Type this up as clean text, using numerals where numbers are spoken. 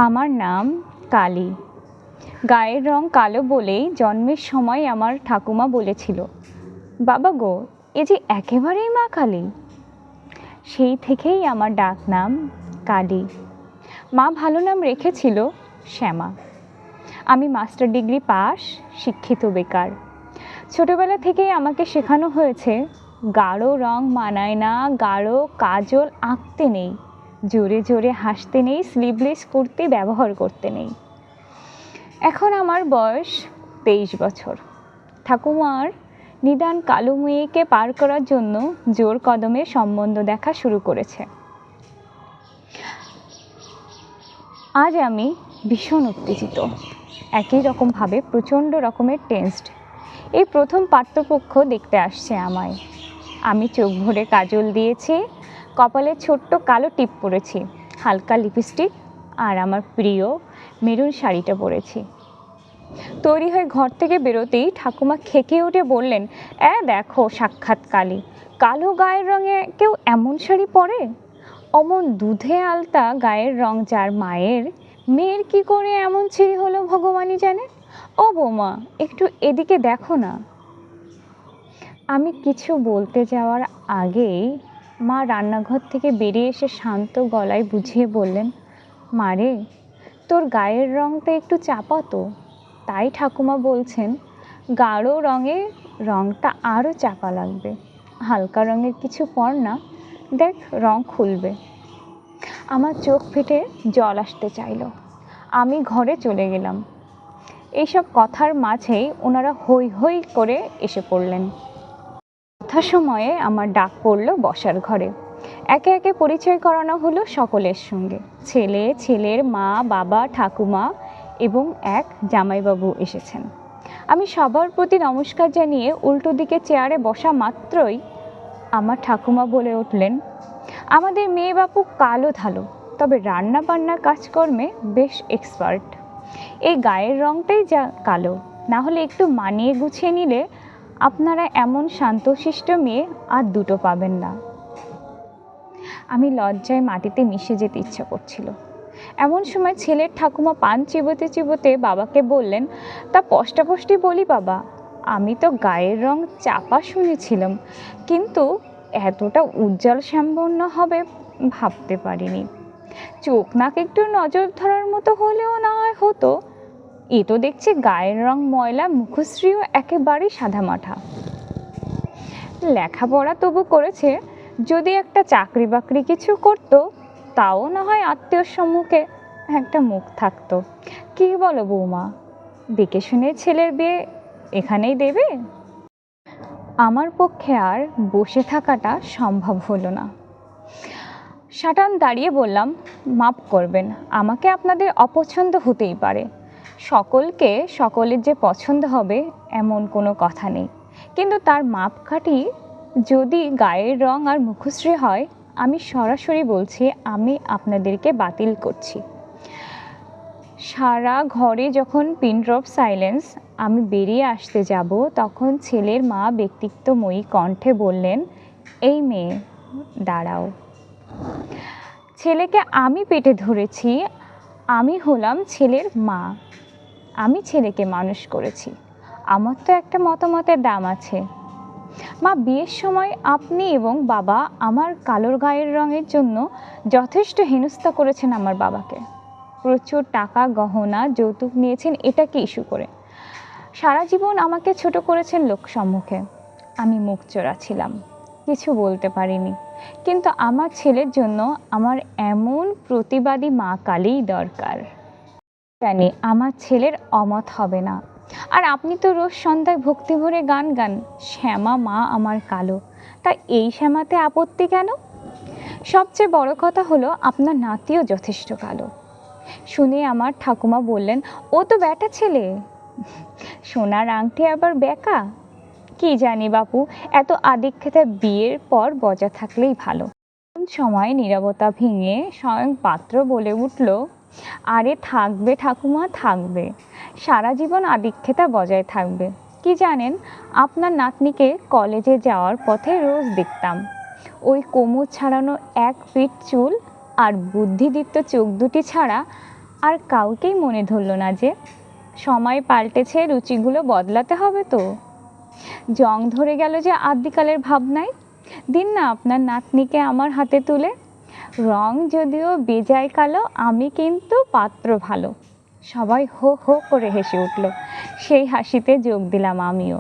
আমার নাম কালী। গায়ের রং কালো বলেই জন্মের সময় আমার ঠাকুমা বলেছিল, বাবা গো, এ যে একেবারেই মা কালী। সেই থেকেই আমার ডাক নাম কালী। মা ভালো নাম রেখেছিল শ্যামা। আমি মাস্টার ডিগ্রি পাস, শিক্ষিত বেকার। ছোটবেলা থেকেই আমাকে শেখানো হয়েছে গাঢ় রং মানায় না, গাঢ় কাজল আঁকতে নেই, জোরে জোরে হাসতে নেই, স্লিভলেস কুর্তি ব্যবহার করতে নেই। এখন আমার বয়স 23 বছর। ঠাকুমার নিদান কালো মেয়েকে পার করার জন্য জোর কদমে সম্বন্ধ দেখা শুরু করেছে। আজ আমি ভীষণ উত্তেজিত, একই রকমভাবে প্রচণ্ড রকমের টেন্সড। এই প্রথম পাত্রপক্ষ দেখতে আসছে আমায়। আমি চোখ ভরে কাজল দিয়েছি, কপালে ছোট্ট কালো টিপ পরেছি, হালকা লিপস্টিক আর আমার প্রিয় মেরুন শাড়িটা পরেছি। তৈরি হয়ে ঘর থেকে বেরোতেই ঠাকুমা খেকে উঠে বললেন, দেখো সাক্ষাৎ কালী, কালো গায়ের রঙে কেউ এমন শাড়ি পরে? অমন দুধে আলতা গায়ের রং যার মায়ের, মেয়ের কি করে এমন ছিঁড়ি হলো ভগবানই জানে। ও বৌমা, একটু এদিকে দেখো না। আমি কিছু বলতে যাওয়ার আগেই মা রান্নাঘর থেকে বেরিয়ে এসে শান্ত গলায় বুঝিয়ে বললেন, মারে, তোর গায়ের রংটা একটু চাপা তো, তাই ঠাকুমা বলছেন গাঢ় রঙে রংটা আরও চাপা লাগবে। হালকা রঙের কিছু পর না, দেখ রং খুলবে। আমার চোখ ফেটে জল আসতে চাইল। আমি ঘরে চলে গেলাম। এইসব কথার মাঝেই ওনারা হৈ হৈ করে এসে পড়লেন। যথাসময়ে আমার ডাক পড়ল বসার ঘরে। একে একে পরিচয় করানো হলো সকলের সঙ্গে। ছেলে, ছেলের মা, বাবা, ঠাকুমা এবং এক জামাইবাবু এসেছেন। আমি সবার প্রতি নমস্কার জানিয়ে উল্টো দিকে চেয়ারে বসা মাত্রই আমার ঠাকুমা বলে উঠলেন, আমাদের মেয়ে বাপু কালো ধালো, তবে রান্না বান্নার কাজকর্মে বেশ এক্সপার্ট। এই গায়ের রংটাই যা কালো, না হলে একটু মানিয়ে গুছিয়ে নিলে আপনারা এমন শান্তশিষ্ট মেয়ে আর দুটো পাবেন না। আমি লজ্জায় মাটিতে মিশে যেতে ইচ্ছা করছিল। এমন সময় ছেলের ঠাকুমা পান চিবোতে চিবোতে বাবাকে বললেন, তা স্পষ্টই বলি বাবা, আমি তো গায়ের রং চাপা শুনেছিলাম, কিন্তু এতটা উজ্জ্বল শ্যামবর্ণ হবে ভাবতে পারিনি। চোখ নাক একটু নজর ধরার মতো হলেও না হয় হতো। এ তো দেখছি গায়ের রং ময়লা, মুখশ্রীও একেবারেই সাদামাঠা। লেখাপড়া তবু করেছে, যদি একটা চাকরি বাকরি কিছু করতো, তাও না হয় আত্মীয়র সম্মুখে একটা মুখ থাকতো। কি বলো বৌমা, দেখে শুনে ছেলের বিয়ে এখানেই দেবে? আমার পক্ষে আর বসে থাকাটা সম্ভব হলো না। সাটান দাঁড়িয়ে বললাম, মাপ করবেন, আমাকে আপনাদের অপছন্দ হতেই পারে। সকলকে সকলের যে পছন্দ হবে এমন কোনো কথা নেই, কিন্তু তার মাপকাঠি যদি গায়ের রং আর মুখশ্রী হয়, আমি সরাসরি বলছি আমি আপনাদেরকে বাতিল করছি। সারা ঘরে যখন পিন ড্রপ সাইলেন্স, আমি বেরিয়ে আসতে যাব, তখন ছেলের মা ব্যক্তিত্বময়ী কণ্ঠে বললেন, এই মেয়ে দাঁড়াও। ছেলেকে আমি পেটে ধরেছি, আমি হলাম ছেলের মা, আমি ছেলেকে মানুষ করেছি, আমার তো একটা মতামতের দাম আছে। মা, বিয়ের সময় আপনি এবং বাবা আমার কালো গায়ের রঙের জন্য যথেষ্ট হেনস্থা করেছেন আমার বাবাকে। প্রচুর টাকা গহনা যৌতুক নিয়েছেন এটাকে ইস্যু করে। সারা জীবন আমাকে ছোট করেছেন লোক সম্মুখে। আমি মুখ চোরা ছিলাম, কিছু বলতে পারিনি, কিন্তু আমার ছেলের জন্য আমার এমন প্রতিবাদী মা কালীই দরকার। জানি আমার ছেলের অমত হবে না। আর আপনি তো রোজ সন্ধ্যায় ভক্তি ভরে গান গান, শ্যামা মা আমার কালো, তা এই শ্যামাতে আপত্তি কেন? সবচেয়ে বড় কথা হলো আপনার নাতিও যথেষ্ট কালো। শুনে আমার ঠাকুমা বললেন, ও তো ব্যাটা ছেলে, সোনার আংটি আবার বেঁকা। কি জানি বাপু, এত আদিক্ষেতা বিয়ের পর বজা থাকলেই ভালো। কোন সময় নীরবতা ভেঙে স্বয়ং পাত্র বলে উঠল, আরে থাকবে ঠাকুমা, থাকবে, সারা জীবন আদিক্ষেতা বজায় থাকবে। কি জানেন, আপনার নাতনিকে কলেজে যাওয়ার পথে রোজ দেখতাম, ওই কোমর ছাড়ানো এক পিঠ চুল আর বুদ্ধিদীপ্ত চোখ দুটি ছাড়া আর কাউকেই মনে ধরলো না যে সময় পাল্টেছে, রুচিগুলো বদলাতে হবে তো। জং ধরে গেল যে আদ্যিকালের ভাবনায়। দিন না আপনার নাতনিকে আমার হাতে তুলে। রং যদিও বেজায় কালো, আমি কিন্তু পাত্র ভালো। সবাই হো হো করে হেসে উঠল। সেই হাসিতে যোগ দিলাম আমিও।